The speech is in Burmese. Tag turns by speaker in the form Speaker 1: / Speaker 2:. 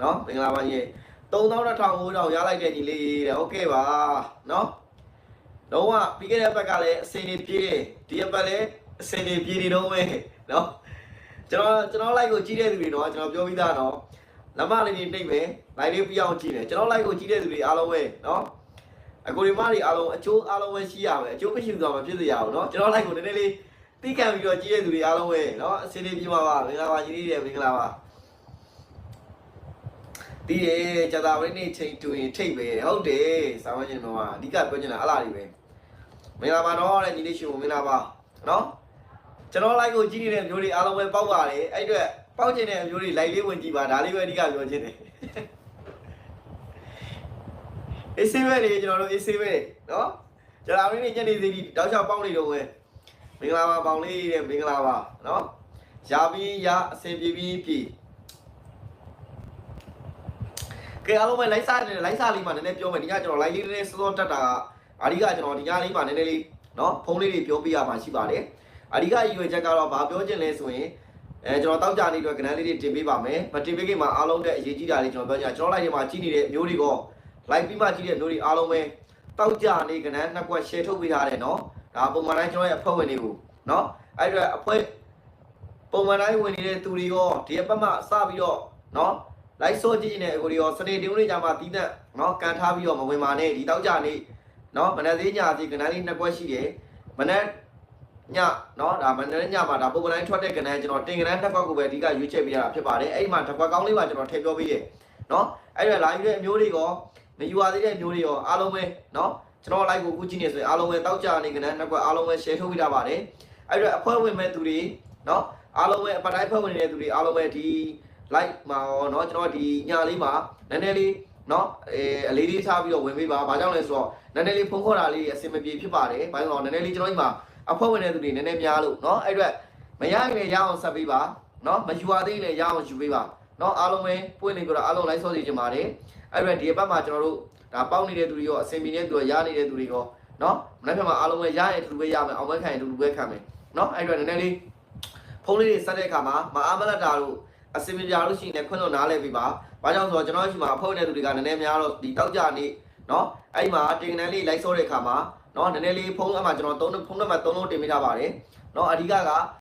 Speaker 1: နော်မင်္ဂလာပါညီ3000-1000ရလိုက်တဲ့ညီလေးတဲ့โอเคပါနော်လုံးဝပြီးခဲ့တဲ့ဘက်ကလည်းအစင်နေပြေးတယ်ဒီအပတ်လည်းအစင်နေပြေးနေတော့ပဲနော်ကျွန်တော် like ကိုကြည့်တဲ့သူတွေတော့ကျွန်တော်ပြောပြီးသားနော်လက်မလေးတွေနှိပ်မယ် like လေးပြအောင်ကြည့်တယ်ကျွန်တော် like ကိုကြည့်တဲ့သူတွေအားလုံးပဲနော်အကိုဒီမတွေအားလုံးအကျိုးအားလုံးပဲရှိရမယ်အကျိုးမရှိသွားမှာဖြစ်စေရအောင်နော်ကျွန်တော် like ကိုနည်းနည်းလေးသိခံပြီးတော့ကြည့်တဲ့သူတွေအားလုံးပဲနော်အစင်နေပြေးပါပါမင်္ဂလာပါညီလေးတွေမင်္ဂလာပါဒီရဲ့ကျတာဝင်းနေချိန်တူရင်ထိတ်ပဲဟုတ်တယ်စာမကျင်တော့အဓိကပြောချင်တာအလားတွေပဲမင်္ဂလာပါတော့တဲ့ညီလေးရှင်မင်္ဂလာပါနော်ကျွန်တော် like ကိုကြည့်နေတဲ့မျိုးတွေအားလုံးပဲပေါက်ပါတယ်အဲ့အတွက်ပေါက်ချင်တဲ့မျိုးတွေ like လေးဝင်ကြည့်ပါဒါလေးပဲအဓိကပြောချင်တယ်အေးဆေးပဲလေကျွန်တော်တို့အေးဆေးပဲနော်ကျတာဝင်းနေညနေသေးဒီတောက်ချောက်ပေါက်နေတော့ပဲမင်္ဂလာပါပေါင်လေးတဲ့မင်္ဂလာပါနော်ရပြီးရအစင်ပြေပြီးပြေကဲအားလုံးပဲလိုက်စားလေးမှာနည်းနည်းပြောမယ်ဒီကကျွန်တော် like လေးနည်းနည်းစောတက်တာအဓိကကျွန်တော်ဒီညလေးမှာနည်းနည်းလေးနော်ဖုန်းလေးတွေပြောပြရမှာရှိပါတယ်အဓိကရည်ရွယ်ချက်ကတော့ဘာပြောချင်လဲဆိုရင်ကျွန်တော်တောက်ကြနေတော့ကဏ္ဍလေးတွေတင်ပေးပါမယ်မတင်ပေးခင်မှာအားလုံးတဲ့အရေးကြီးတာလေးကျွန်တော်ပြောချင်ကျွန်တော် like ထဲမှာကြည့်နေတဲ့မျိုးတွေက like ပြီးမှကြည့်တဲ့မျိုးတွေအားလုံးပဲတောက်ကြနေကဏ္ဍနှစ်ကွက် share ထုတ်ပေးထားတယ်နော်ဒါပုံမှန်တိုင်းကျွန်တော်ရဲ့အဖွဲ့ဝင်တွေကိုနော်အဲ့အတွက်အဖွဲ့ပုံမှန်တိုင်းဝင်နေတဲ့သူတွေရောဒီအပတ်မှစပြီးတော့နော် like ဆိုကြည့်နေကိုရောစနေတင်းလေးကြာမှတီးတဲ့နော်ကန်ထားပြီးတော့မဝင်ပါနဲ့ဒီတောက်ကြနေနော်မနက်သေးညစီကဏ္ဍလေးနှစ်ကွက်ရှိတယ်မနက်ညနော်ဒါမနက်ညမှာဒါပုံမှန်တိုင်းထွက်တဲ့ကဏ္ဍကျွန်တော်တင်ကဏ္ဍနှစ်ကွက်ကိုပဲအဓိကရွေးချယ်ပေးရတာဖြစ်ပါတယ်အဲ့ဒီမှာတစ်ကွက်ကောင်းလေးပါကျွန်တော်ထည့်ပြောပေးတယ်နော်အဲ့ဒါလာယူတဲ့အမျိုးတွေရောမယူရသေးတဲ့အမျိုးတွေရောအားလုံးပဲနော်ကျွန်တော် like ကိုကူးကြည့်နေဆိုရင်အားလုံးပဲတောက်ကြနေကဏ္ဍနှစ်ကွက်အားလုံးပဲ share ထုတ်ပေးထားပါတယ်အဲ့ဒါအဖွဲ့ဝင်မဲ့သူတွေနော်အားလုံးပဲအပတ်တိုင်းဖွဲ့ဝင်နေတဲ့သူတွေအားလုံးပဲဒီ like မှာရောเนาะကျွန်တော်ဒီညာလေးမှာနည်းနည်းလေးเนาะအလေးလေးထားပြီးတော့ဝင်ပေးပါဘာကြောင့်လဲဆိုတော့နည်းနည်းလေးဖုန်းခေါ်တာလေးအဆင်မပြေဖြစ်ပါတယ်ဘာလို့လဲနည်းနည်းလေးကျွန်တော်ဒီမှာအဖွဲ့ဝင်တဲ့သူတွေနည်းနည်းများလို့เนาะအဲ့အတွက်မရရင်လည်းရအောင်ဆက်ပေးပါเนาะမယူပါသေးလည်းရအောင်ယူပေးပါเนาะအားလုံးပဲပွင့်နေကြတော့အားလုံး like ဆော့စီချင်ပါတယ်အဲ့အတွက်ဒီအပတ်မှာကျွန်တော်တို့ဒါပေါက်နေတဲ့သူတွေရောအဆင်ပြေနေတဲ့သူတွေရနေတဲ့သူတွေရောเนาะမနေ့ကမှအားလုံးပဲရရင်တူတူပဲရမယ်အောင်ပွဲခံရင်တူတူပဲခံမယ်เนาะအဲ့အတွက်နည်းနည်းလေးဖုန်းလေးတွေဆက်တဲ့အခါမှာမအားမလက်တာတို့အစင်ပြလို့ရှိရင်ခွင့်လို့နားလဲပြီးပါဘာကြောင့်ဆိုတော့ကျွန်တော်ရှိမှာအဖို့နေတဲ့သူတွေကနည်းနည်းများတော့ဒီတောက်ကြနေเนาะအဲ့မှာတင်ကနန်းလေးလိုက်ဆော့တဲ့အခါမှာเนาะနည်းနည်းလေးဖုန်းအမှကျွန်တော်ဖုန်းနံပါတ်3လုံးတင်ပေးထားပါတယ်เนาะအဓိက